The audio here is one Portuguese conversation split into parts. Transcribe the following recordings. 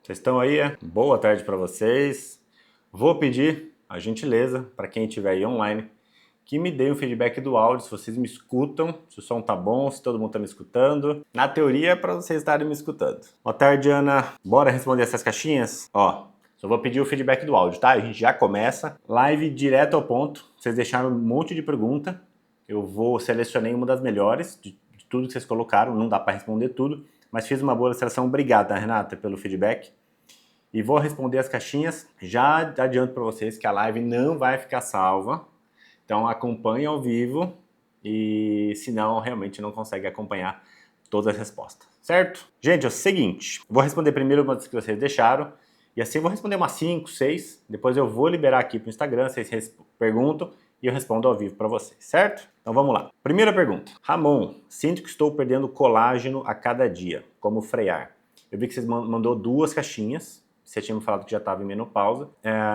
Vocês estão aí? Boa tarde para vocês. Vou pedir a gentileza para quem estiver aí online que me dê um feedback do áudio, se vocês me escutam, se o som tá bom, se todo mundo tá me escutando. Na teoria é para vocês estarem me escutando. Boa tarde, Ana. Bora responder essas caixinhas? Ó, só vou pedir o feedback do áudio, tá? A gente já começa. Live direto ao ponto. Vocês deixaram um monte de pergunta. Eu selecionei uma das melhores de tudo que vocês colocaram. Não dá para responder tudo, mas fiz uma boa seleção. Obrigada, Renata, pelo feedback. E vou responder as caixinhas. Já adianto para vocês que a live não vai ficar salva. Então acompanhe ao vivo e senão realmente não consegue acompanhar todas as respostas, certo? Gente, é o seguinte, vou responder primeiro umas que vocês deixaram e assim eu vou responder umas 5, 6, depois eu vou liberar aqui pro Instagram, vocês perguntam e eu respondo ao vivo para vocês, certo? Então vamos lá. Primeira pergunta. Ramon, sinto que estou perdendo colágeno a cada dia, como frear? Eu vi que vocês mandou 2 caixinhas. Você tinha me falado que já estava em menopausa.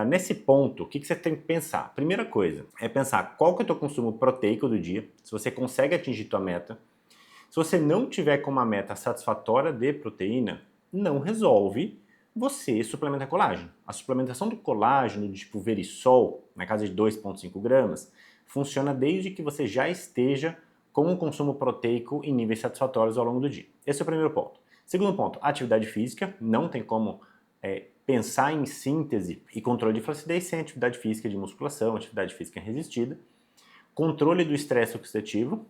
Nesse ponto, o que você tem que pensar? Primeira coisa é pensar qual que é o teu consumo proteico do dia, se você consegue atingir tua meta. Se você não tiver com uma meta satisfatória de proteína, não resolve você suplementar colágeno. A suplementação do colágeno de tipo Verisol, na casa de 2,5 gramas, funciona desde que você já esteja com um consumo proteico em níveis satisfatórios ao longo do dia. Esse é o primeiro ponto. Segundo ponto, atividade física. Não tem como pensar em síntese e controle de flacidez sem atividade física de musculação, atividade física resistida. Controle do estresse oxidativo,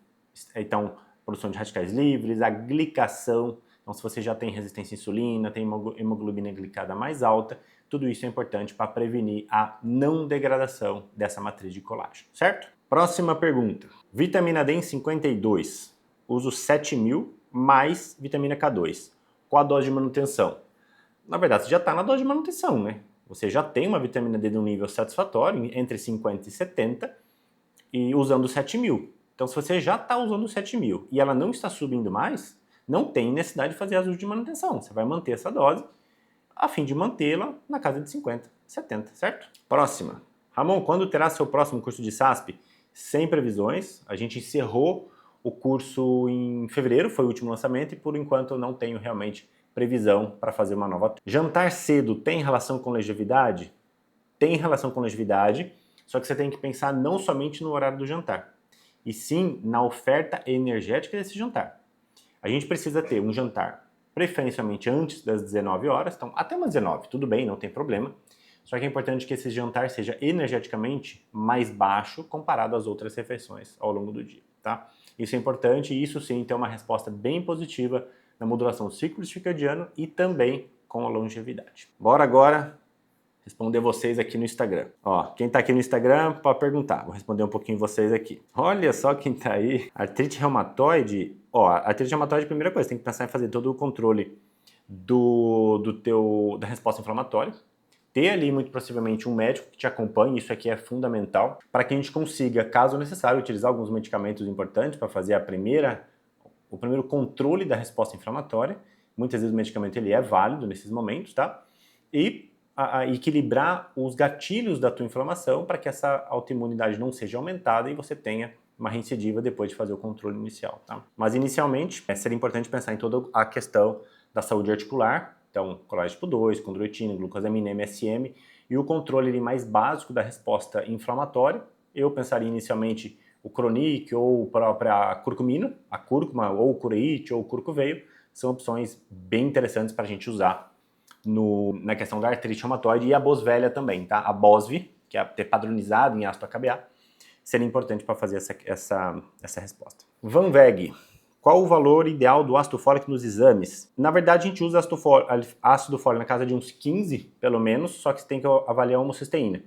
então produção de radicais livres, a glicação. Então se você já tem resistência à insulina, tem hemoglobina glicada mais alta, tudo isso é importante para prevenir a não degradação dessa matriz de colágeno, certo? Próxima pergunta. Vitamina D em 52. Uso 7.000 mais vitamina K2. Qual a dose de manutenção? Na verdade, você já está na dose de manutenção, né? Você já tem uma vitamina D de um nível satisfatório, entre 50 e 70, e usando 7.000. Então, se você já está usando 7.000 e ela não está subindo mais, não tem necessidade de fazer ajuste de manutenção. Você vai manter essa dose a fim de mantê-la na casa de 50, 70, certo? Próxima. Ramon, quando terá seu próximo curso de SASP? Sem previsões. A gente encerrou o curso em fevereiro, foi o último lançamento, e por enquanto eu não tenho realmente previsão para fazer uma nova. Jantar cedo tem relação com longevidade? Tem relação com longevidade, só que você tem que pensar não somente no horário do jantar, e sim na oferta energética desse jantar. A gente precisa ter um jantar preferencialmente antes das 19 horas, então até umas 19, tudo bem, não tem problema. Só que é importante que esse jantar seja energeticamente mais baixo comparado às outras refeições ao longo do dia, tá? Isso é importante e isso sim tem uma resposta bem positiva na modulação do ciclo circadiano e também com a longevidade. Bora agora responder vocês aqui no Instagram. Ó, quem tá aqui no Instagram pode perguntar, vou responder um pouquinho vocês aqui. Olha só quem tá aí, artrite reumatoide. Ó, artrite reumatoide, primeira coisa, tem que pensar em fazer todo o controle da resposta inflamatória. Ter ali, muito possivelmente, um médico que te acompanhe, isso aqui é fundamental, para que a gente consiga, caso necessário, utilizar alguns medicamentos importantes para fazer o primeiro controle da resposta inflamatória. Muitas vezes o medicamento ele é válido nesses momentos, tá? E a equilibrar os gatilhos da tua inflamação para que essa autoimunidade não seja aumentada e você tenha uma recidiva depois de fazer o controle inicial, tá? Mas inicialmente seria importante pensar em toda a questão da saúde articular, então colágeno tipo 2, condroitina, glucosamina, MSM, e o controle ali mais básico da resposta inflamatória. Eu pensaria inicialmente o Chronic ou a própria curcumina, a cúrcuma ou o Cureate ou o curcuveio, são opções bem interessantes para a gente usar na questão da artrite reumatoide, e a Boswellia também, tá? A Bosv, que é ter padronizado em ácido AKBA, seria importante para fazer essa resposta. Van Weg, qual o valor ideal do ácido fólico nos exames? Na verdade, a gente usa ácido fólico na casa de uns 15, pelo menos, só que você tem que avaliar a homocisteína.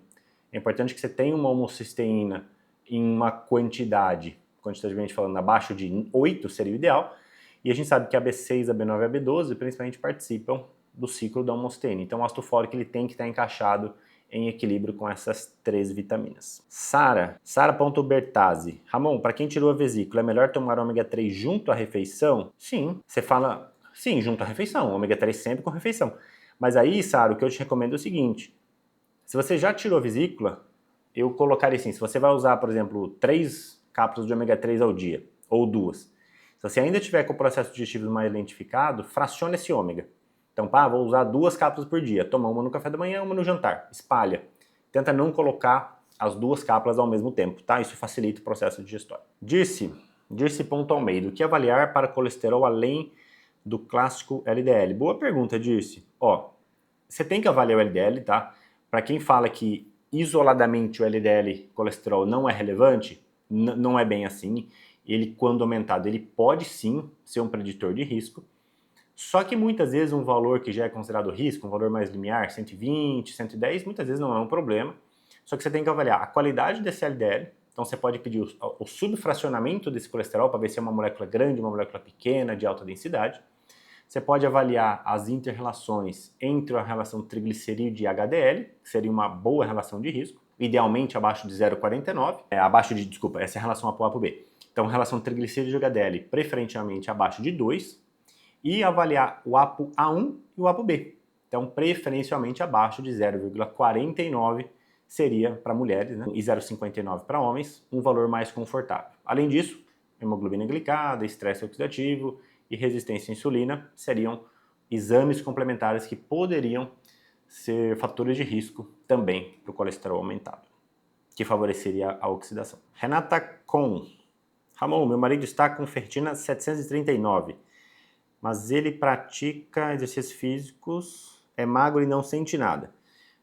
É importante que você tenha uma homocisteína em uma quantitativamente falando, abaixo de 8 seria o ideal, e a gente sabe que a B6, a B9 e a B12 principalmente participam do ciclo da homocisteína. Então o ácido fólico ele tem que estar encaixado em equilíbrio com essas 3 vitaminas. Sara.bertazzi. Ramon, para quem tirou a vesícula, é melhor tomar ômega 3 junto à refeição? Sim. Você fala, sim, junto à refeição. Ômega 3 sempre com refeição. Mas aí, Sara, o que eu te recomendo é o seguinte. Se você já tirou a vesícula, eu colocaria assim, se você vai usar, por exemplo, 3 cápsulas de ômega 3 ao dia, ou 2. Se você ainda tiver com o processo digestivo mais lentificado, fracione esse ômega. Então, vou usar 2 cápsulas por dia, toma uma no café da manhã, uma no jantar, espalha. Tenta não colocar as 2 cápsulas ao mesmo tempo, tá? Isso facilita o processo digestório. Dirce.Almeida, o que avaliar para colesterol além do clássico LDL? Boa pergunta, Dirce. Você tem que avaliar o LDL, tá? Para quem fala que isoladamente o LDL colesterol não é relevante, não é bem assim. Ele, quando aumentado, ele pode sim ser um preditor de risco. Só que muitas vezes um valor que já é considerado risco, um valor mais limiar, 120, 110, muitas vezes não é um problema. Só que você tem que avaliar a qualidade desse LDL. Então você pode pedir o subfracionamento desse colesterol para ver se é uma molécula grande, uma molécula pequena, de alta densidade. Você pode avaliar as inter-relações entre a relação triglicerídeo e HDL, que seria uma boa relação de risco, idealmente abaixo de 0,49, essa é a relação ApoA para B. Então, relação triglicerídeo e HDL preferencialmente abaixo de 2, e avaliar o ApoA1 e o ApoB. Então, preferencialmente abaixo de 0,49 seria para mulheres, né? E 0,59 para homens, um valor mais confortável. Além disso, hemoglobina glicada, estresse oxidativo e resistência à insulina seriam exames complementares que poderiam ser fatores de risco também para o colesterol aumentado, que favoreceria a oxidação. Renata Com. Ramon, meu marido está com ferritina 739, mas ele pratica exercícios físicos, é magro e não sente nada.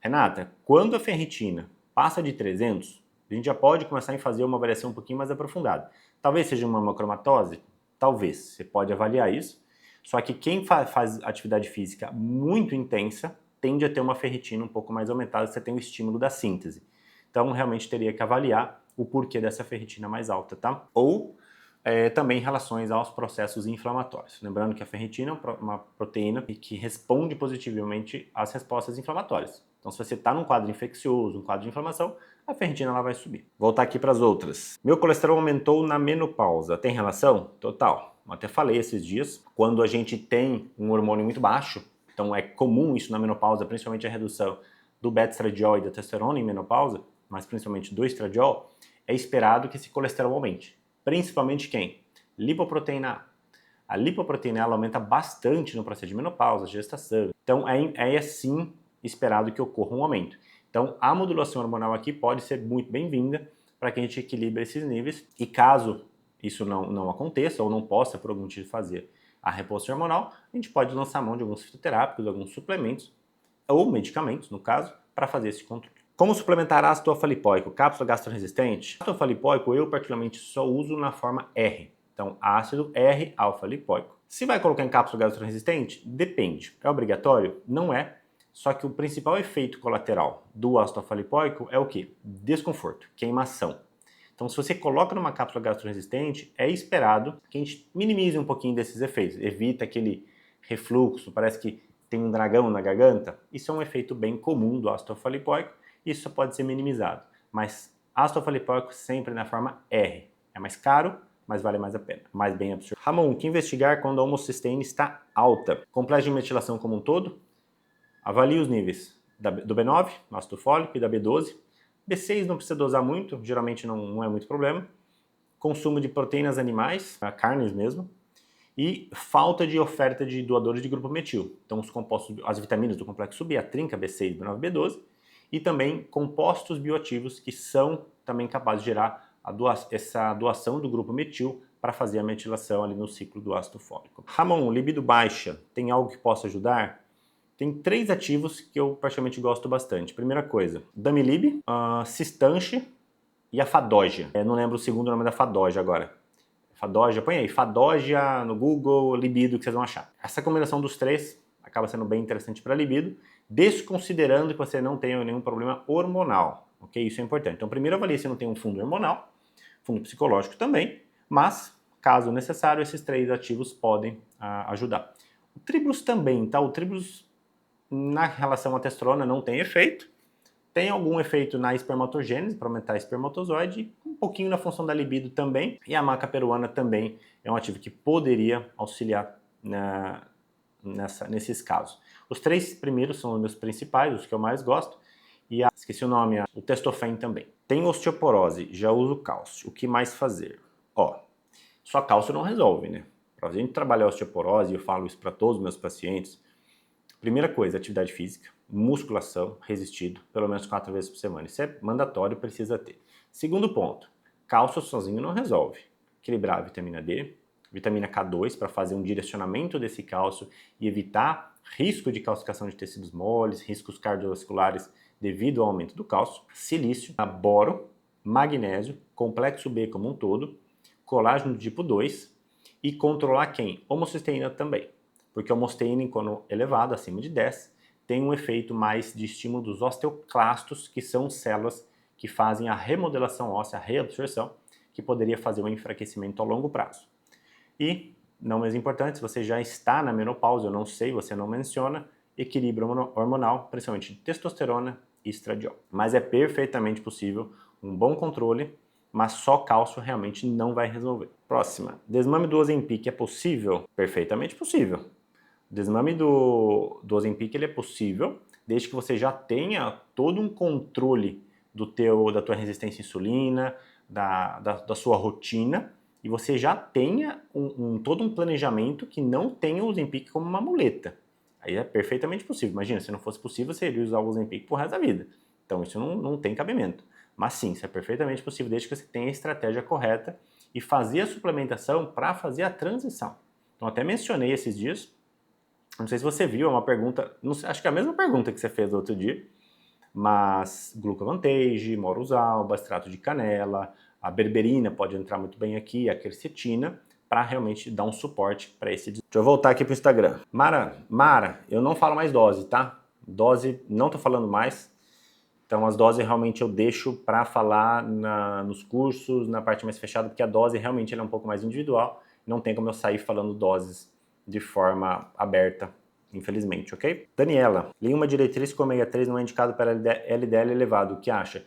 Renata, quando a ferritina passa de 300, a gente já pode começar a fazer uma avaliação um pouquinho mais aprofundada. Talvez seja uma hemocromatose, talvez, você pode avaliar isso. Só que quem faz atividade física muito intensa tende a ter uma ferritina um pouco mais aumentada, você tem o estímulo da síntese. Então, realmente teria que avaliar o porquê dessa ferritina mais alta, tá? Ou também em relações aos processos inflamatórios. Lembrando que a ferritina é uma proteína que responde positivamente às respostas inflamatórias. Então, se você está num quadro infeccioso, um quadro de inflamação, a ferritina ela vai subir. Voltar aqui para as outras. Meu colesterol aumentou na menopausa. Tem relação? Total. Eu até falei esses dias, quando a gente tem um hormônio muito baixo, então é comum isso na menopausa, principalmente a redução do beta-estradiol e da testosterona em menopausa, mas principalmente do estradiol, é esperado que esse colesterol aumente. Principalmente quem? Lipoproteína A. A lipoproteína ela aumenta bastante no processo de menopausa, gestação. Então é assim esperado que ocorra um aumento. Então a modulação hormonal aqui pode ser muito bem-vinda para que a gente equilibre esses níveis. E caso isso não aconteça ou não possa por algum motivo fazer a reposição hormonal, a gente pode lançar mão de alguns fitoterápicos, alguns suplementos ou medicamentos, no caso, para fazer esse controle. Como suplementar ácido alfa-lipoico? Cápsula gastroresistente? Ácido alfa-lipoico eu particularmente só uso na forma R. Então, ácido R-alfa-lipoico. Se vai colocar em cápsula gastroresistente? Depende. É obrigatório? Não é. Só que o principal efeito colateral do ácido alfa-lipoico é o quê? Desconforto, queimação. Então, se você coloca numa cápsula gastroresistente, é esperado que a gente minimize um pouquinho desses efeitos. Evita aquele refluxo, parece que tem um dragão na garganta. Isso é um efeito bem comum do ácido alfa-lipoico. Isso pode ser minimizado. Mas ácido alfa-lipoico sempre na forma R. É mais caro, mas vale mais a pena. Mais bem absorvido. Ramon, o que investigar quando a homocisteína está alta? Complexo de metilação como um todo. Avalie os níveis do B9, ácido fólico, e da B12. B6 não precisa dosar muito, geralmente não é muito problema. Consumo de proteínas animais, carnes mesmo. E falta de oferta de doadores de grupo metil. Então os compostos, as vitaminas do complexo B, a trinca, B6, B9, B12. E também compostos bioativos que são também capazes de gerar essa doação do grupo metil para fazer a metilação ali no ciclo do ácido fólico. Ramon, libido baixa, tem algo que possa ajudar? Tem 3 ativos que eu praticamente gosto bastante. Primeira coisa, Damilib, Cistanche e a Fadoja. Não lembro o segundo nome da Fadoja agora. Fadoja, põe aí, Fadoja no Google, libido, que vocês vão achar. Essa combinação dos 3 acaba sendo bem interessante para libido, desconsiderando que você não tenha nenhum problema hormonal, ok? Isso é importante. Então, primeiro avalie se não tem um fundo hormonal, fundo psicológico também, mas, caso necessário, esses 3 ativos podem ajudar. O Tribulus também, tá? O Tribulus, na relação à testosterona, não tem efeito. Tem algum efeito na espermatogênese, para aumentar a espermatozoide, um pouquinho na função da libido também, e a maca peruana também é um ativo que poderia auxiliar nesses casos. Os 3 primeiros são os meus principais, os que eu mais gosto, e esqueci o nome, o testofen também. Tem osteoporose, já uso cálcio, o que mais fazer? Só cálcio não resolve, né? Para a gente trabalhar a osteoporose, e eu falo isso para todos os meus pacientes, Primeira coisa, atividade física, musculação, resistido, pelo menos 4 vezes por semana. Isso é mandatório, precisa ter. Segundo ponto, cálcio sozinho não resolve. Equilibrar a vitamina D, vitamina K2 para fazer um direcionamento desse cálcio e evitar risco de calcificação de tecidos moles, riscos cardiovasculares devido ao aumento do cálcio, silício, boro, magnésio, complexo B como um todo, colágeno do tipo 2 e controlar quem? Homocisteína também, porque a homocysteína, quando elevado, acima de 10, tem um efeito mais de estímulo dos osteoclastos, que são células que fazem a remodelação óssea, a reabsorção, que poderia fazer um enfraquecimento a longo prazo. E, não menos importante, se você já está na menopausa, eu não sei, você não menciona, equilíbrio hormonal, principalmente de testosterona e estradiol. Mas é perfeitamente possível um bom controle, mas só cálcio realmente não vai resolver. Próxima, desmame do Ozempic é possível? Perfeitamente possível. O desmame do Ozempic ele é possível, desde que você já tenha todo um controle da tua resistência à insulina, da sua rotina, e você já tenha todo um planejamento que não tenha o Ozempic como uma muleta. Aí é perfeitamente possível. Imagina, se não fosse possível, você iria usar o Ozempic pro resto da vida. Então isso não tem cabimento. Mas sim, isso é perfeitamente possível, desde que você tenha a estratégia correta e fazer a suplementação para fazer a transição. Então até mencionei esses dias, não sei se você viu, é uma pergunta, não sei, acho que é a mesma pergunta que você fez outro dia, mas glucovantage, moruzalba, extrato de canela, a berberina pode entrar muito bem aqui, a quercetina, para realmente dar um suporte para esse. Deixa eu voltar aqui para o Instagram. Mara, eu não falo mais dose, tá? Dose, não tô falando mais. Então as doses realmente eu deixo para falar nos cursos, na parte mais fechada, porque a dose realmente é um pouco mais individual. Não tem como eu sair falando doses de forma aberta, infelizmente, ok? Daniela, li uma diretriz que o ômega 3 não é indicado para LDL elevado, o que acha?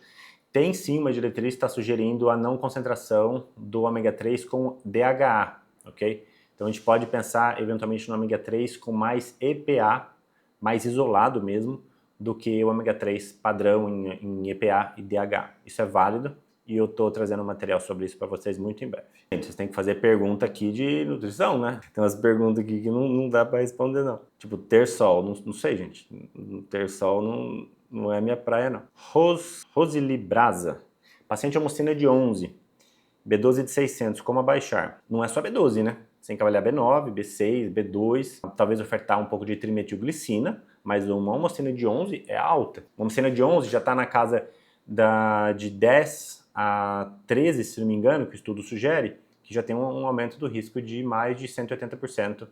Tem sim uma diretriz que está sugerindo a não concentração do ômega 3 com DHA, ok? Então a gente pode pensar eventualmente no ômega 3 com mais EPA, mais isolado mesmo, do que o ômega 3 padrão em EPA e DHA. Isso é válido e eu estou trazendo material sobre isso para vocês muito em breve. Gente, vocês têm que fazer pergunta aqui de nutrição, né? Tem umas perguntas aqui que não dá para responder, não. Tipo, ter sol, não sei, gente. Ter sol não é minha praia, não. Rosili Braza. Paciente homocina de 11, B12 de 600, como abaixar? Não é só B12, né? Você tem que avaliar B9, B6, B2, talvez ofertar um pouco de trimetilglicina, mas uma homocina de 11 é alta. Uma homocina de 11 já está na casa de 10 a 13, se não me engano, que o estudo sugere, que já tem um aumento do risco de mais de 180%,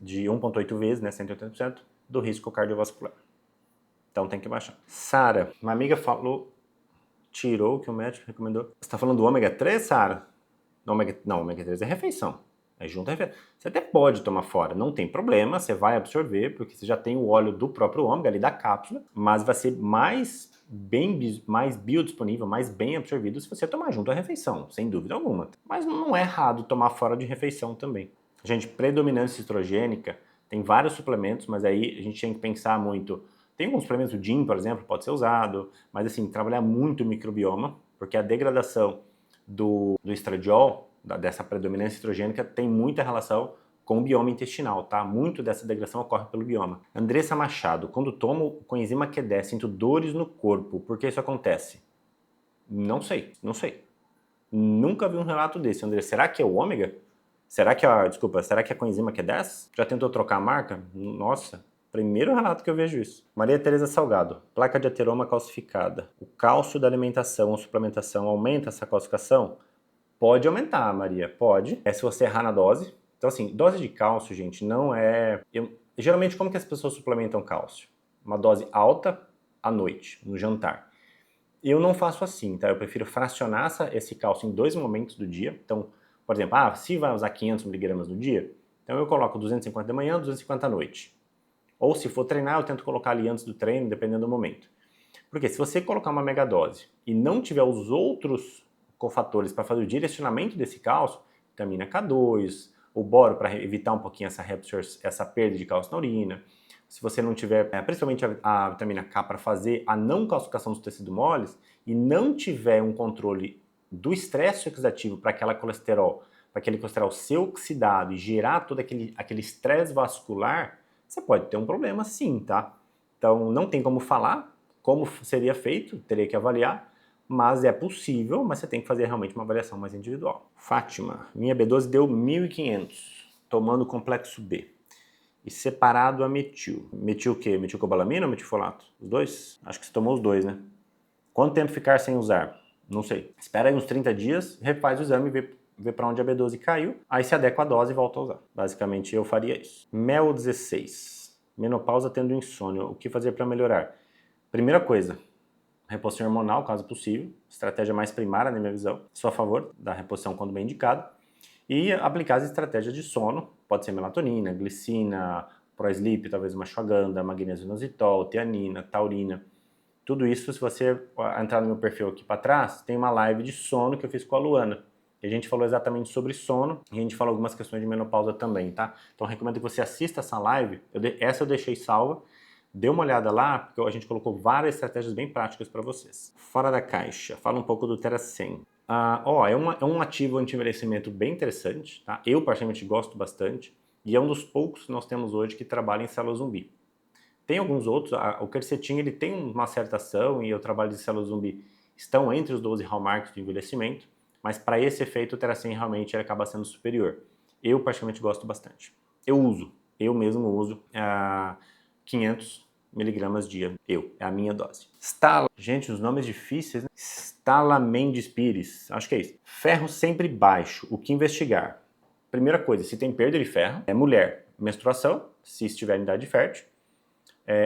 de 1,8 vezes, né, 180% do risco cardiovascular. Então tem que baixar. Sara, uma amiga falou, tirou o que o médico recomendou. Você está falando do ômega 3, Sara? Não, ômega 3 é refeição. É junto a refeição. Você até pode tomar fora, não tem problema, você vai absorver, porque você já tem o óleo do próprio ômega ali da cápsula, mas vai ser mais biodisponível, mais bem absorvido se você tomar junto à refeição, sem dúvida alguma. Mas não é errado tomar fora de refeição também. Gente, predominância estrogênica, tem vários suplementos, mas aí a gente tem que pensar muito. Tem alguns suplementos, o DIM, por exemplo, pode ser usado, mas assim, trabalhar muito o microbioma, porque a degradação do estradiol, dessa predominância estrogênica, tem muita relação com o bioma intestinal, tá? Muito dessa degradação ocorre pelo bioma. Andressa Machado, quando tomo coenzima Q10, sinto dores no corpo, por que isso acontece? Não sei. Nunca vi um relato desse, André. Será que é o ômega? Será que a coenzima Q10? Já tentou trocar a marca? Nossa, primeiro relato que eu vejo isso. Maria Tereza Salgado, placa de ateroma calcificada. O cálcio da alimentação ou suplementação aumenta essa calcificação? Pode aumentar, Maria, pode. É se você errar na dose. Então, assim, dose de cálcio, gente, não é... Geralmente, como que as pessoas suplementam cálcio? Uma dose alta à noite, no jantar. Eu não faço assim, tá? Eu prefiro fracionar esse cálcio em 2 momentos do dia. Então, por exemplo, se vai usar 500 miligramas no dia, então eu coloco 250 da manhã, 250 à noite. Ou se for treinar, eu tento colocar ali antes do treino, dependendo do momento. Porque se você colocar uma megadose e não tiver os outros cofatores para fazer o direcionamento desse cálcio, vitamina K2, o boro para evitar um pouquinho essa perda de cálcio na urina, se você não tiver, principalmente a vitamina K para fazer a não calcificação dos tecidos moles e não tiver um controle do estresse oxidativo para aquele colesterol ser oxidado e gerar todo aquele estresse vascular, você pode ter um problema sim, tá? Então não tem como falar como seria feito, teria que avaliar, mas é possível, mas você tem que fazer realmente uma avaliação mais individual. Fátima, minha B12 deu 1.500, tomando complexo B. E separado a metil. Metil o quê? Metilcobalamina ou metilfolato? Os dois? Acho que você tomou os dois, né? Quanto tempo ficar sem usar? Não sei. Espera aí uns 30 dias, refaz o exame e vê para onde a B12 caiu, aí se adequa a dose e volta a usar. Basicamente eu faria isso. Mel 16. Menopausa tendo insônia. O que fazer para melhorar? Primeira coisa, reposição hormonal, caso possível. Estratégia mais primária, na minha visão. Sou a favor da reposição quando bem indicado. E aplicar as estratégias de sono. Pode ser melatonina, glicina, ProSleep, talvez uma ashwagandha, magnésio inositol, teanina, taurina. Tudo isso, se você entrar no meu perfil aqui para trás, tem uma live de sono que eu fiz com a Luana. E a gente falou exatamente sobre sono e a gente falou algumas questões de menopausa também, tá? Então eu recomendo que você assista essa live. Essa eu deixei salva. Dê uma olhada lá, porque a gente colocou várias estratégias bem práticas para vocês. Fora da caixa, fala um pouco do Terracem. É um ativo anti-envelhecimento bem interessante, tá? Eu particularmente gosto bastante e é um dos poucos que nós temos hoje que trabalha em célula zumbi. Tem alguns outros, o quercetin ele tem uma certa ação e o trabalho de célula zumbi estão entre os 12 hallmarks do envelhecimento, mas para esse efeito o Terracem realmente ele acaba sendo superior. Eu particularmente gosto bastante. Eu mesmo uso 500 miligramas dia. É a minha dose. Gente, os nomes difíceis, né? Stalamendes pires, acho que é isso. Ferro sempre baixo, o que investigar? Primeira coisa, se tem perda de ferro, é mulher, menstruação, se estiver em idade fértil,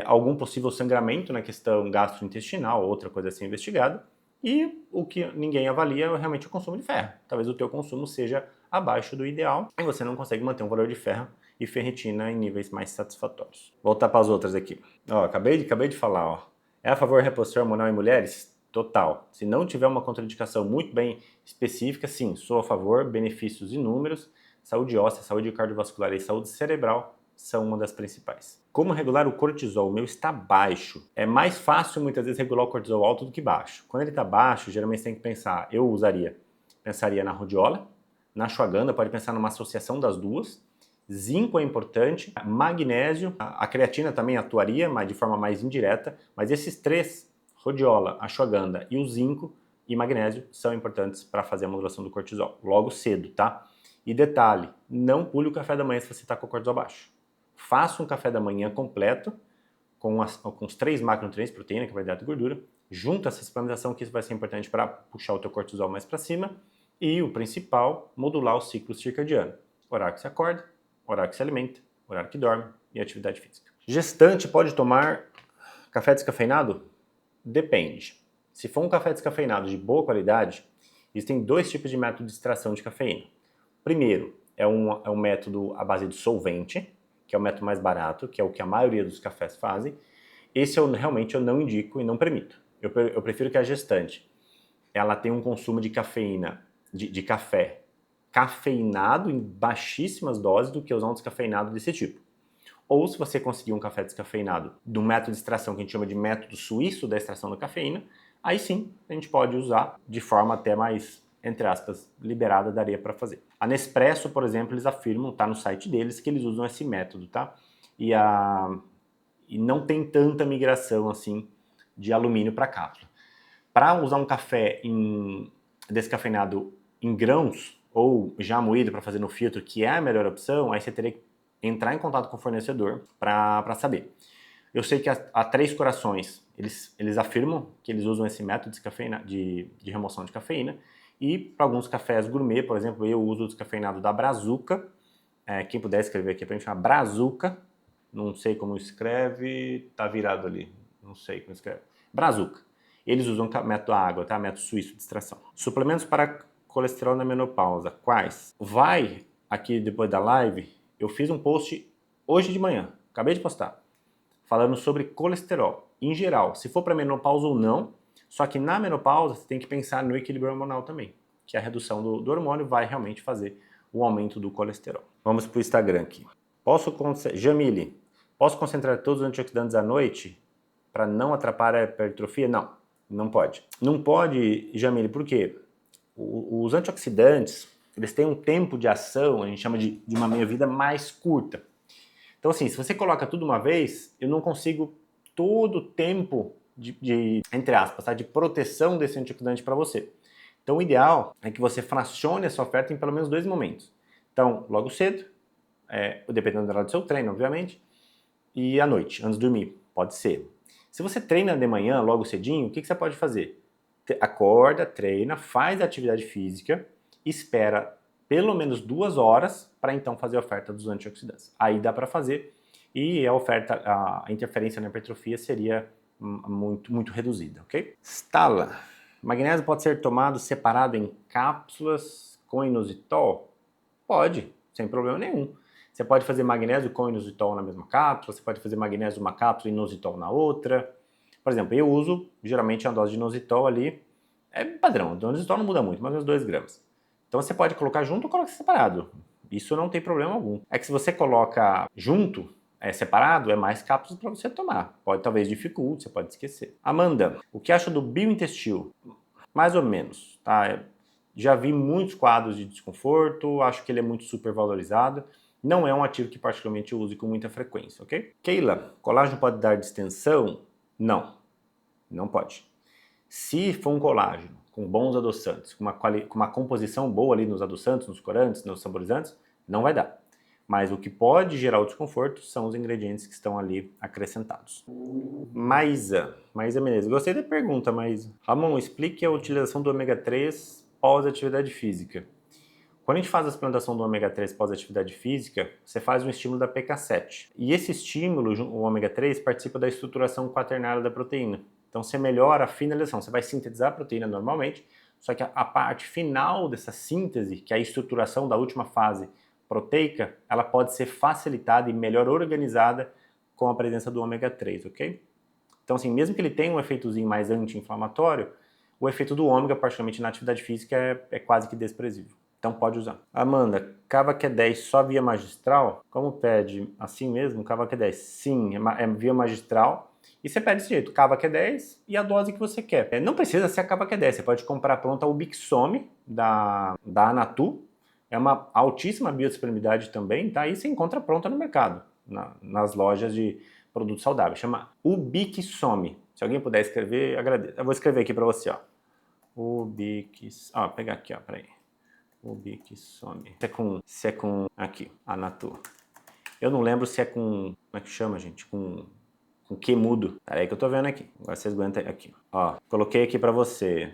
algum possível sangramento na questão gastrointestinal, outra coisa a ser investigada, e o que ninguém avalia é realmente o consumo de ferro. Talvez o teu consumo seja abaixo do ideal e você não consegue manter um valor de ferro e ferritina em níveis mais satisfatórios. Voltar para as outras aqui. Acabei de falar, É a favor da reposição hormonal em mulheres? Total. Se não tiver uma contraindicação muito bem específica, sim, sou a favor, benefícios inúmeros, saúde óssea, saúde cardiovascular e saúde cerebral são uma das principais. Como regular o cortisol? O meu está baixo. É mais fácil muitas vezes regular o cortisol alto do que baixo. Quando ele está baixo, geralmente você tem que pensar, pensaria na rodiola, na ashwagandha, pode pensar numa associação das duas. Zinco é importante, magnésio, a creatina também atuaria, mas de forma mais indireta, mas esses três, rodiola, ashwagandha e o zinco e magnésio, são importantes para fazer a modulação do cortisol, logo cedo, tá? E detalhe, não pule o café da manhã se você está com o cortisol baixo. Faça um café da manhã completo, com os 3 macronutrientes, proteína, carboidrato e gordura, junta essa suplementação que isso vai ser importante para puxar o teu cortisol mais para cima, e o principal, modular o ciclo circadiano. Horário que você acorda, horário que se alimenta, horário que dorme e atividade física. Gestante pode tomar café descafeinado? Depende. Se for um café descafeinado de boa qualidade, existem 2 tipos de método de extração de cafeína. Primeiro, é um método à base de solvente, que é o método mais barato, que é o que a maioria dos cafés fazem. Esse realmente eu não indico e não permito. Eu prefiro que a gestante ela tenha um consumo de cafeína, de café cafeinado em baixíssimas doses do que usar um descafeinado desse tipo. Ou se você conseguir um café descafeinado do método de extração que a gente chama de método suíço da extração da cafeína, aí sim a gente pode usar de forma até mais, entre aspas, liberada, daria para fazer. A Nespresso, por exemplo, eles afirmam, tá no site deles, que eles usam esse método, tá? E não tem tanta migração assim de alumínio para cápsula. Para usar um café descafeinado em grãos ou já moído para fazer no filtro, que é a melhor opção, aí você teria que entrar em contato com o fornecedor para saber. Eu sei que a Três Corações, eles afirmam que eles usam esse método de remoção de cafeína, e para alguns cafés gourmet, por exemplo, eu uso o descafeinado da Brazuca, quem puder escrever aqui para a gente chama Brazuca, não sei como escreve, tá virado ali, não sei como escreve, Brazuca. Eles usam método água, tá? Método suíço de extração. Suplementos para colesterol na menopausa, quais? Vai aqui depois da live, eu fiz um post hoje de manhã, acabei de postar, falando sobre colesterol em geral, se for para menopausa ou não, só que na menopausa você tem que pensar no equilíbrio hormonal também, que a redução do hormônio vai realmente fazer o aumento do colesterol. Vamos para o Instagram aqui. Jamile, posso concentrar todos os antioxidantes à noite para não atrapalhar a hipertrofia? Não pode. Não pode, Jamile, por quê? Os antioxidantes, eles têm um tempo de ação, a gente chama de uma meia-vida mais curta. Então assim, se você coloca tudo uma vez, eu não consigo todo o tempo entre aspas, tá? De proteção desse antioxidante para você. Então o ideal é que você fracione essa oferta em pelo menos 2 momentos. Então, logo cedo, dependendo da hora do seu treino, obviamente, e à noite, antes de dormir, pode ser. Se você treina de manhã, logo cedinho, o que você pode fazer? Acorda, treina, faz atividade física, espera pelo menos 2 horas para então fazer a oferta dos antioxidantes. Aí dá para fazer e a interferência na hipertrofia seria muito reduzida, ok? Stala. Magnésio pode ser tomado separado em cápsulas com inositol? Pode, sem problema nenhum. Você pode fazer magnésio com inositol na mesma cápsula, você pode fazer magnésio numa cápsula e inositol na outra. Por exemplo, eu uso geralmente uma dose de inositol ali, é padrão, o inositol não muda muito, mais uns 2 gramas. Então você pode colocar junto ou colocar separado, isso não tem problema algum. É que se você coloca junto, separado, é mais cápsulas para você tomar. Talvez dificulte, você pode esquecer. Amanda, o que acha do biointestino? Mais ou menos, tá? Já vi muitos quadros de desconforto, acho que ele é muito supervalorizado. Não é um ativo que particularmente eu use com muita frequência, ok? Keila, colágeno pode dar distensão? Não, não pode. Se for um colágeno com bons adoçantes, com uma composição boa ali nos adoçantes, nos corantes, nos saborizantes, não vai dar. Mas o que pode gerar o desconforto são os ingredientes que estão ali acrescentados. Maísa Menezes, gostei da pergunta, Maísa. Ramon, explique a utilização do ômega 3 pós-atividade física. Quando a gente faz a suplementação do ômega 3 pós-atividade física, você faz um estímulo da PK7. E esse estímulo, o ômega 3, participa da estruturação quaternária da proteína. Então você melhora a finalização, você vai sintetizar a proteína normalmente, só que a parte final dessa síntese, que é a estruturação da última fase proteica, ela pode ser facilitada e melhor organizada com a presença do ômega 3, ok? Então assim, mesmo que ele tenha um efeitozinho mais anti-inflamatório, o efeito do ômega, particularmente na atividade física, é quase que desprezível. Então pode usar. Amanda, Cava Q10 só via magistral? Como pede? Assim mesmo? Cava Q10? Sim, é via magistral. E você pede desse jeito, Cava Q10 e a dose que você quer. Não precisa ser a Cava Q10, você pode comprar pronta o Bixome da Anatu. É uma altíssima biodisponibilidade também, tá? E você encontra pronta no mercado, nas lojas de produtos saudáveis. Chama Ubixome. Se alguém puder escrever, agradeço. Eu vou escrever aqui para você, ó. Vou pegar aqui, ó, peraí. Ubixome. Se é com aqui, Anatu. Eu não lembro se é com, como é que chama, gente? Com que mudo. Peraí que eu tô vendo aqui. Agora vocês aguentam aqui. Ó, coloquei aqui pra você.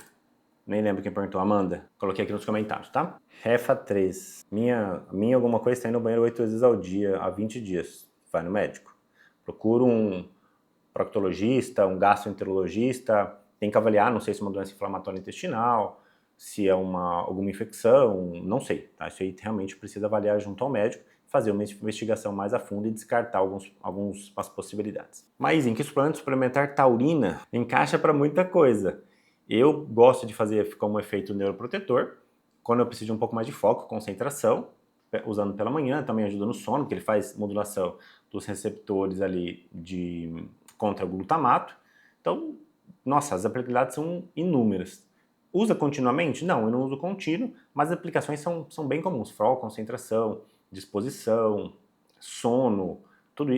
Nem lembro quem perguntou, Amanda. Coloquei aqui nos comentários, tá? Refa 3. Minha alguma coisa está indo no banheiro 8 vezes ao dia, há 20 dias. Vai no médico. Procura um proctologista, um gastroenterologista. Tem que avaliar, não sei se é uma doença inflamatória intestinal, se é alguma infecção, não sei. Tá? Isso aí realmente precisa avaliar junto ao médico, fazer uma investigação mais a fundo e descartar algumas possibilidades. Mas em que suplementar taurina encaixa para muita coisa. Eu gosto de fazer como efeito neuroprotetor, quando eu preciso de um pouco mais de foco, concentração, usando pela manhã, também ajuda no sono, porque ele faz modulação dos receptores ali contra o glutamato. Então, nossa, as aplicabilidades são inúmeras. Usa continuamente? Não, eu não uso contínuo, mas as aplicações são bem comuns. Foco, concentração, disposição, sono, tudo,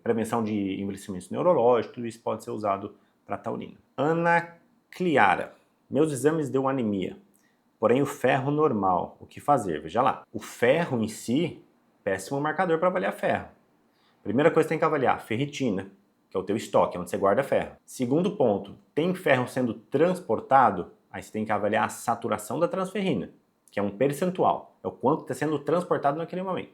prevenção de envelhecimento neurológico, tudo isso pode ser usado para taurina. Ana Cliara, meus exames deu anemia, porém o ferro normal, o que fazer? Veja lá, o ferro em si, péssimo marcador para avaliar ferro. Primeira coisa que tem que avaliar, ferritina, que é o teu estoque, é onde você guarda ferro. Segundo ponto, tem ferro sendo transportado? Aí você tem que avaliar a saturação da transferrina, que é um percentual, é o quanto está sendo transportado naquele momento.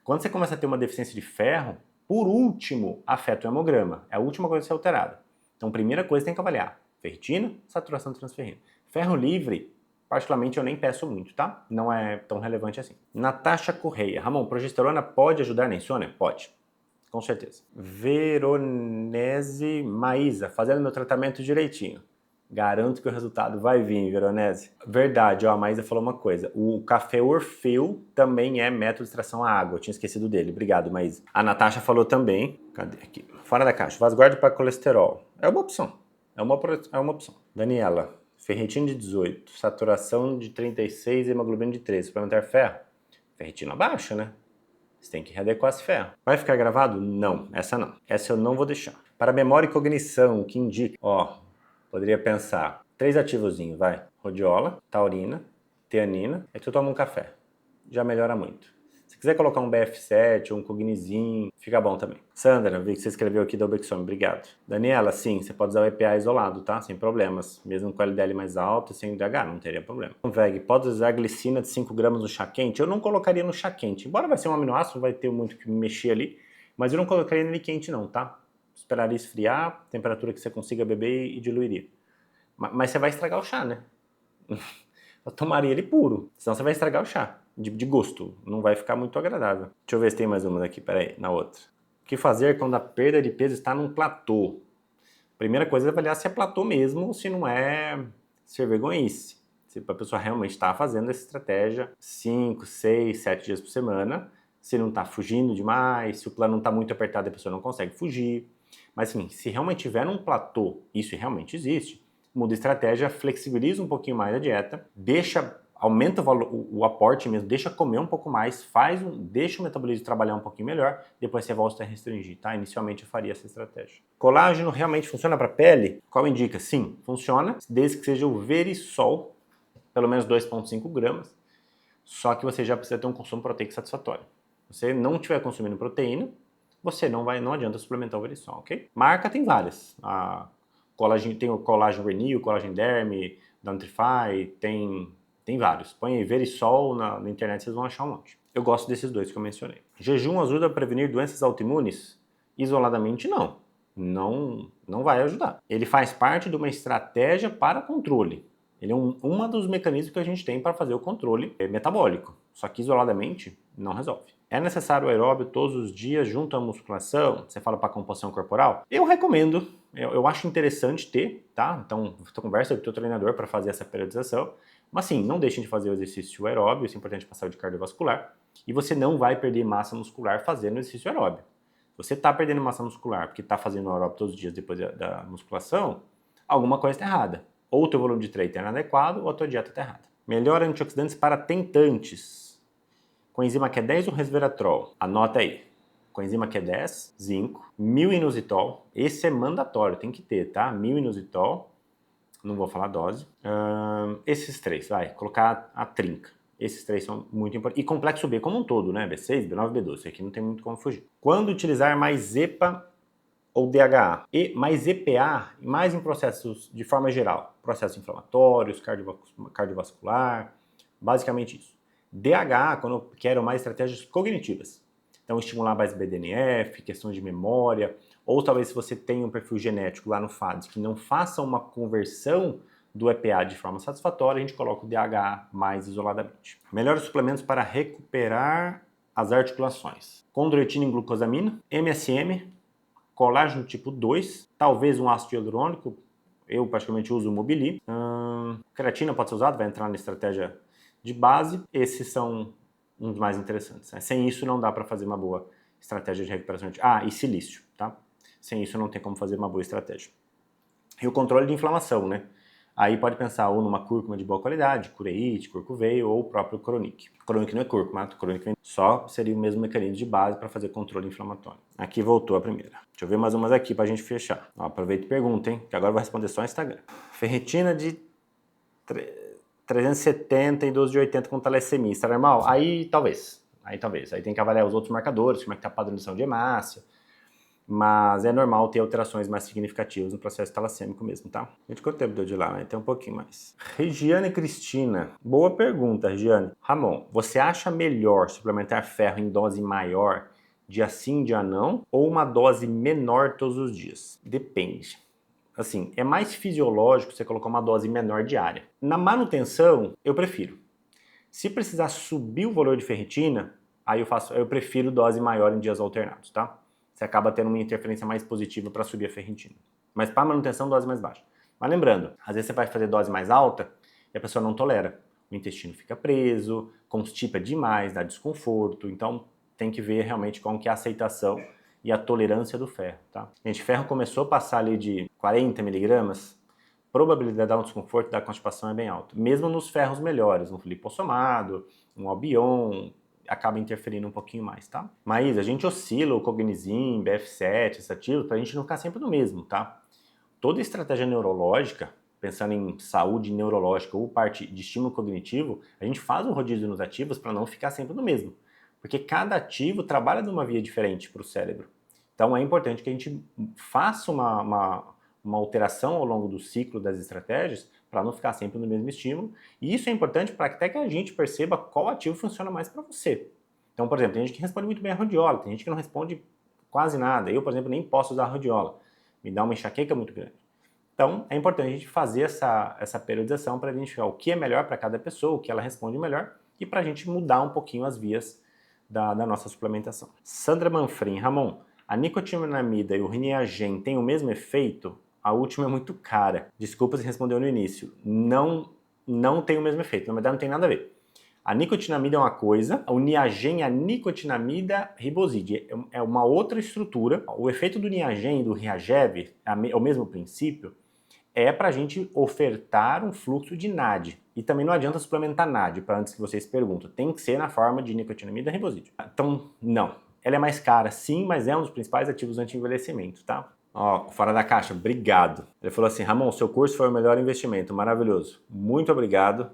Quando você começa a ter uma deficiência de ferro, por último, afeta o hemograma, é a última coisa a ser alterada. Então, primeira coisa tem que avaliar, ferritina, saturação da transferrina. Ferro livre, particularmente eu nem peço muito, tá? Não é tão relevante assim. Natasha Correia, Ramon, progesterona pode ajudar na insônia? Pode. Com certeza. Veronese Maísa, fazendo meu tratamento direitinho. Garanto que o resultado vai vir, Veronese. Verdade, ó, a Maísa falou uma coisa. O café Orfeu também é método de extração à água. Eu tinha esquecido dele. Obrigado, Maísa. A Natasha falou também. Cadê aqui? Fora da caixa. Vasguardo para colesterol. É uma opção. É uma opção. Daniela, ferritina de 18, saturação de 36 e hemoglobina de 13. Suplementar ferro? Ferritina baixa, né? Você tem que readequar esse ferro. Vai ficar gravado? Não, essa não. Essa eu não vou deixar. Para memória e cognição, o que indica? Ó, poderia pensar, 3 ativozinhos, vai. Rhodiola, taurina, teanina, aí tu toma um café. Já melhora muito. Se quiser colocar um BF7 ou um Cognizin, fica bom também. Sandra, vi que você escreveu aqui da Obexome, obrigado. Daniela, sim, você pode usar o EPA isolado, tá? Sem problemas. Mesmo com LDL mais alto e sem DH, não teria problema. Veg, pode usar glicina de 5 gramas no chá quente? Eu não colocaria no chá quente. Embora vai ser um aminoácido, vai ter muito que mexer ali, mas eu não colocaria nele quente não, tá? Esperaria esfriar, temperatura que você consiga beber e diluiria. Mas você vai estragar o chá, né? Eu tomaria ele puro, senão você vai estragar o chá, de gosto, não vai ficar muito agradável. Deixa eu ver se tem mais uma daqui, peraí, na outra. O que fazer quando a perda de peso está num platô? Primeira coisa é avaliar se é platô mesmo ou se não é ser vergonhice. Se a pessoa realmente está fazendo essa estratégia 5, 6, 7 dias por semana, se não está fugindo demais, se o plano não está muito apertado e a pessoa não consegue fugir. Mas assim, se realmente tiver um platô, isso realmente existe, muda a estratégia, flexibiliza um pouquinho mais a dieta, aumenta o aporte mesmo, deixa comer um pouco mais, deixa o metabolismo trabalhar um pouquinho melhor, depois você volta a restringir, tá? Inicialmente eu faria essa estratégia. Colágeno realmente funciona para pele? Qual indica? Sim, funciona, desde que seja o Verisol, pelo menos 2,5 gramas, só que você já precisa ter um consumo proteico satisfatório. Se você não estiver consumindo proteína, não adianta suplementar o Verisol, ok? Marca tem várias. Tem o Collagen Renew, o Collagen Derm, da Nutrify, tem vários. Põe aí Verisol na internet, vocês vão achar um monte. Eu gosto desses dois que eu mencionei. Jejum ajuda a prevenir doenças autoimunes? Isoladamente, não. Não vai ajudar. Ele faz parte de uma estratégia para controle. Ele é um dos mecanismos que a gente tem para fazer o controle metabólico. Só que isoladamente não resolve. É necessário o aeróbio todos os dias junto à musculação? Você fala para a composição corporal? Eu recomendo. Eu acho interessante ter, tá? Então, você conversa com o teu treinador para fazer essa periodização. Mas sim, não deixem de fazer o exercício aeróbio, isso é importante para a saúde cardiovascular. E você não vai perder massa muscular fazendo exercício aeróbio. Você está perdendo massa muscular porque está fazendo aeróbio todos os dias depois da musculação, alguma coisa está errada. Ou o teu volume de treino está inadequado ou a tua dieta está errada. Melhor antioxidantes para tentantes. Coenzima Q10 ou resveratrol? Anota aí. Coenzima Q10, zinco, 1000 inositol. Esse é mandatório, tem que ter, tá? 1000 inositol. Não vou falar dose. Esses três, vai. Colocar a trinca. Esses três são muito importantes. E complexo B como um todo, né? B6, B9, B12. Isso aqui não tem muito como fugir. Quando utilizar mais EPA ou DHA? Mais EPA, mais em processos de forma geral. Processos inflamatórios, cardiovascular, basicamente isso. DHA, quando eu quero mais estratégias cognitivas. Então, estimular mais BDNF, questão de memória, ou talvez se você tem um perfil genético lá no FADS que não faça uma conversão do EPA de forma satisfatória, a gente coloca o DHA mais isoladamente. Melhores suplementos para recuperar as articulações. Condroitina em glucosamina, MSM, colágeno tipo 2, talvez um ácido hialurônico, eu praticamente uso o Mobili. Creatina pode ser usado, vai entrar na estratégia de base. Esses são uns mais interessantes. Sem isso não dá para fazer uma boa estratégia de recuperação. E silício, tá? Sem isso não tem como fazer uma boa estratégia. E o controle de inflamação, né? Aí pode pensar ou numa cúrcuma de boa qualidade, Cureite, Curcuveio ou o próprio Chronic. Chronic não é cúrcuma, Chronic só seria o mesmo mecanismo de base para fazer controle inflamatório. Aqui voltou a primeira. Deixa eu ver mais umas aqui para a gente fechar. Aproveita e pergunta, hein? Que agora vai responder só no Instagram. Ferritina de 370 e 12 de 80 com talassemia. Está normal? Aí talvez. Aí tem que avaliar os outros marcadores, como é que está a padronização de hemácia. Mas é normal ter alterações mais significativas no processo talassêmico mesmo, tá? Gente, quanto tempo deu de lá, né? Tem um pouquinho mais. Regiane Cristina. Boa pergunta, Regiane. Ramon, você acha melhor suplementar ferro em dose maior dia sim, dia não? Ou uma dose menor todos os dias? Depende. Assim, é mais fisiológico você colocar uma dose menor diária. Na manutenção, eu prefiro. Se precisar subir o valor de ferritina, aí eu prefiro dose maior em dias alternados, tá? Você acaba tendo uma interferência mais positiva para subir a ferritina. Mas para manutenção, dose mais baixa. Mas lembrando, às vezes você vai fazer dose mais alta e a pessoa não tolera. O intestino fica preso, constipa demais, dá desconforto. Então tem que ver realmente como que é a aceitação e a tolerância do ferro, tá? Gente, ferro começou a passar ali de 40 miligramas, probabilidade de dar um desconforto e da constipação é bem alta. Mesmo nos ferros melhores, um lipossomado, um Albion, acaba interferindo um pouquinho mais, tá? Mas a gente oscila o Cognizin, BF7, esse ativo, pra gente não ficar sempre no mesmo, tá? Toda estratégia neurológica, pensando em saúde neurológica ou parte de estímulo cognitivo, a gente faz um rodízio nos ativos para não ficar sempre no mesmo. Porque cada ativo trabalha de uma via diferente para o cérebro. Então é importante que a gente faça uma alteração ao longo do ciclo das estratégias para não ficar sempre no mesmo estímulo. E isso é importante para até que a gente perceba qual ativo funciona mais para você. Então, por exemplo, tem gente que responde muito bem a rodiola, tem gente que não responde quase nada. Eu, por exemplo, nem posso usar a rodiola. Me dá uma enxaqueca muito grande. Então, é importante a gente fazer essa periodização para identificar o que é melhor para cada pessoa, o que ela responde melhor, e para a gente mudar um pouquinho as vias da nossa suplementação. Sandra Manfrim, Ramon, a nicotinamida e o Niagen têm o mesmo efeito? A última é muito cara. Desculpa se respondeu no início. Não tem o mesmo efeito, na verdade não tem nada a ver. A nicotinamida é uma coisa, o Niagen é a nicotinamida riboside, é uma outra estrutura. O efeito do Niagen e do Reagev é o mesmo princípio, é para a gente ofertar um fluxo de NAD. E também não adianta suplementar NAD, para antes que vocês perguntem, tem que ser na forma de nicotinamida riboside. Então, não. Ela é mais cara, sim, mas é um dos principais ativos anti-envelhecimento, tá? Ó, fora da caixa, obrigado. Ele falou assim, Ramon, seu curso foi o melhor investimento, maravilhoso. Muito obrigado.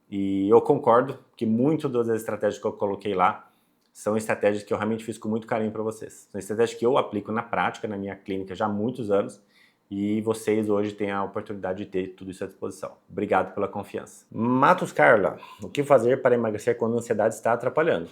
E eu concordo que muito das estratégias que eu coloquei lá são estratégias que eu realmente fiz com muito carinho para vocês. São estratégias que eu aplico na prática, na minha clínica já há muitos anos, e vocês hoje têm a oportunidade de ter tudo isso à disposição. Obrigado pela confiança. Matos Carla, o que fazer para emagrecer quando a ansiedade está atrapalhando?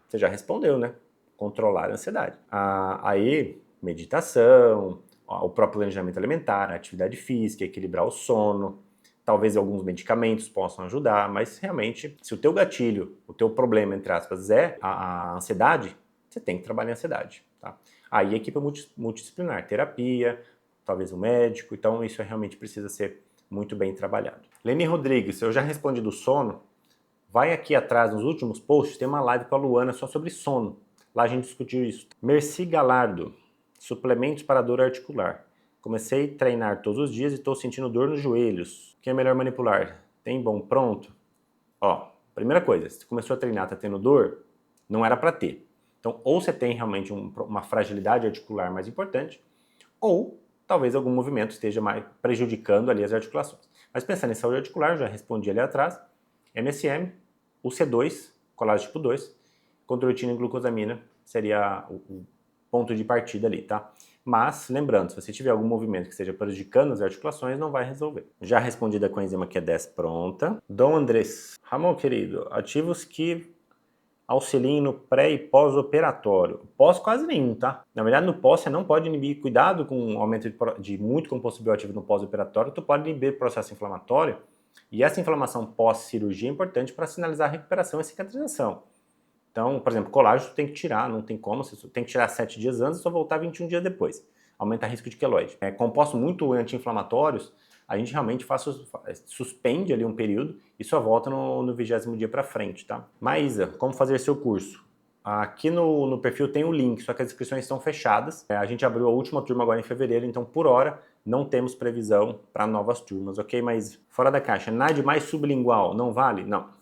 Você já respondeu, né? Controlar a ansiedade. Aí, meditação, o próprio planejamento alimentar, a atividade física, equilibrar o sono, talvez alguns medicamentos possam ajudar, mas realmente, se o teu gatilho, o teu problema, entre aspas, é a ansiedade, você tem que trabalhar a ansiedade, tá? Aí a equipe multidisciplinar, terapia, talvez um médico, então isso realmente precisa ser muito bem trabalhado. Leni Rodrigues, eu já respondi do sono, vai aqui atrás nos últimos posts, tem uma live com a Luana só sobre sono, lá a gente discutiu isso. Merci Galardo, suplementos para dor articular. Comecei a treinar todos os dias e estou sentindo dor nos joelhos. O que é melhor manipular? Tem bom pronto? Ó, primeira coisa, se você começou a treinar, tá tendo dor, não era para ter. Então, ou você tem realmente uma fragilidade articular mais importante, ou talvez algum movimento esteja mais prejudicando ali as articulações. Mas pensando em saúde articular, já respondi ali atrás, MSM, o C2, colágeno tipo 2, condroitina e glucosamina seria o ponto de partida ali, tá? Mas, lembrando, se você tiver algum movimento que esteja prejudicando as articulações, não vai resolver. Já respondida com a enzima Q10 pronta. Dom Andrés, Ramon querido, ativos que auxiliem no pré e pós-operatório. Pós quase nenhum, tá? Na verdade, no pós você não pode inibir, cuidado com o aumento de muito composto bioativo no pós-operatório, tu pode inibir o processo inflamatório, e essa inflamação pós-cirurgia é importante para sinalizar a recuperação e cicatrização. Então, por exemplo, colágeno tem que tirar, não tem como, você tem que tirar 7 dias antes e só voltar 21 dias depois. Aumenta o risco de queloide. Compostos muito anti-inflamatórios, a gente realmente suspende ali um período e só volta no 20º dia para frente, tá? Maísa, como fazer seu curso? Aqui no perfil tem o link, só que as inscrições estão fechadas. A gente abriu a última turma agora em fevereiro, então por hora não temos previsão para novas turmas, ok? Mas fora da caixa, NAD mais sublingual, não vale? Não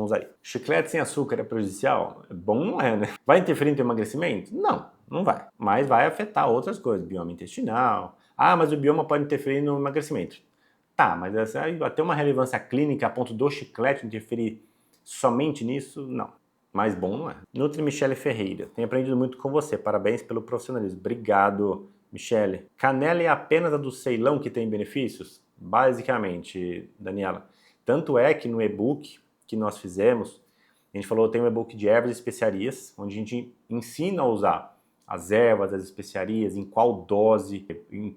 usaria. Chiclete sem açúcar é prejudicial? Bom não é, né? Vai interferir no teu emagrecimento? Não vai. Mas vai afetar outras coisas, bioma intestinal. Ah, mas o bioma pode interferir no emagrecimento. Tá, mas vai ter uma relevância clínica a ponto do chiclete interferir somente nisso? Não. Mas bom não é. Nutri Michele Ferreira, tenho aprendido muito com você, parabéns pelo profissionalismo. Obrigado, Michele. Canela é apenas a do Ceilão que tem benefícios? Basicamente, Daniela. Tanto é que no e-book que nós fizemos, a gente falou, tem um e-book de ervas e especiarias, onde a gente ensina a usar as ervas, as especiarias, em qual dose,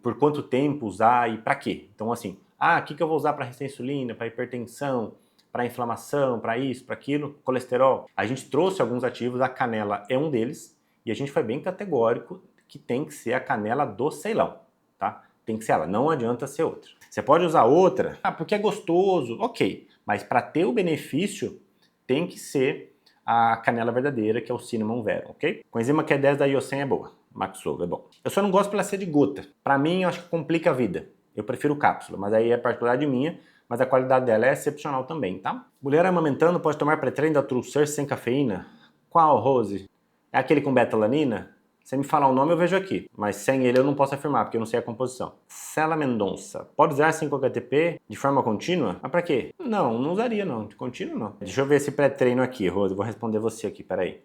por quanto tempo usar e para quê. Então assim, o que eu vou usar para resistência à insulina, para hipertensão, para inflamação, para isso, para aquilo, colesterol. A gente trouxe alguns ativos, a canela é um deles, e a gente foi bem categórico que tem que ser a canela do Ceilão, tá? Tem que ser ela, não adianta ser outra. Você pode usar outra, porque é gostoso, ok. Mas para ter o benefício, tem que ser a canela verdadeira, que é o Cinnamon Vero, ok? Com a enzima Q10 da Iosen é boa, Maxolo é bom. Eu só não gosto pela ser de gota. Para mim, eu acho que complica a vida. Eu prefiro cápsula, mas aí é particularidade minha. mas a qualidade dela é excepcional também, tá? Mulher amamentando pode tomar pré-treino da Trucer sem cafeína? Qual, Rose? É aquele com betalanina? Se me falar o nome eu vejo aqui, mas sem ele eu não posso afirmar, porque eu não sei a composição. Cela Mendonça. Pode usar 5-HTP de forma contínua? Mas pra quê? Não usaria não, de contínuo não. Deixa eu ver esse pré-treino aqui, Rose, eu vou responder você aqui, peraí.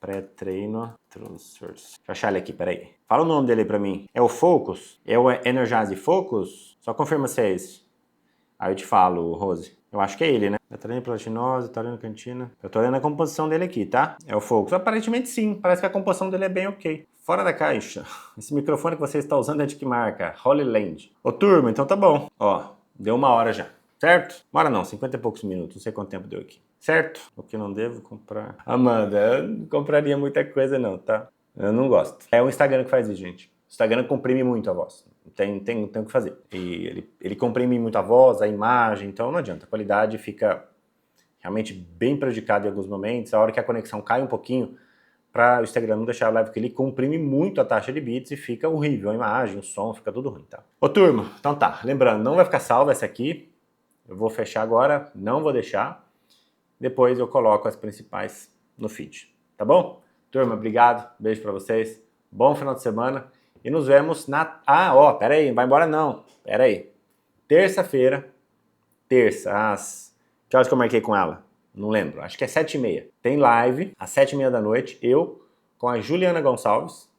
Pré-treino Trucers. Deixa eu achar ele aqui, peraí. Fala o nome dele aí pra mim. É o Focus? É o Energize Focus? Só confirma se é esse. Aí eu te falo, Rose. Eu acho que é ele, né? Betalanina, platinose, taurina, cantina. Eu tô olhando a composição dele aqui, tá? É o Focus. Aparentemente sim. Parece que a composição dele é bem ok. Fora da caixa. Esse microfone que você está usando é de que marca? Holy Land. Ô, turma, então tá bom. Ó, deu 1 hora já. Certo? 1 hora não, 50 e poucos minutos. Não sei quanto tempo deu aqui. Certo? O que não devo comprar. Amanda, eu não compraria muita coisa não, tá? Eu não gosto. É o Instagram que faz isso, gente. O Instagram comprime muito a voz. Tem o que fazer. E ele comprime muito a voz, a imagem, então não adianta. A qualidade fica realmente bem prejudicada em alguns momentos. A hora que a conexão cai um pouquinho, para o Instagram não deixar a live, porque ele comprime muito a taxa de bits e fica horrível. A imagem, o som, fica tudo ruim, tá? Ô turma, então tá. Lembrando, não vai ficar salva essa aqui. Eu vou fechar agora, não vou deixar. Depois eu coloco as principais no feed, tá bom? Turma, obrigado. Beijo para vocês. Bom final de semana. E nos vemos na... pera aí, não vai embora não. Pera aí. Terça-feira, que horas que eu marquei com ela? Não lembro, acho que é 7h30. Tem live, às 7h30 da noite, eu com a Juliana Gonçalves.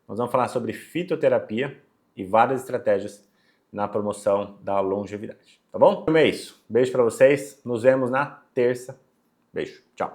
Nós vamos falar sobre fitoterapia e várias estratégias na promoção da longevidade, tá bom? Então é isso. Beijo pra vocês, nos vemos na terça. Beijo, tchau.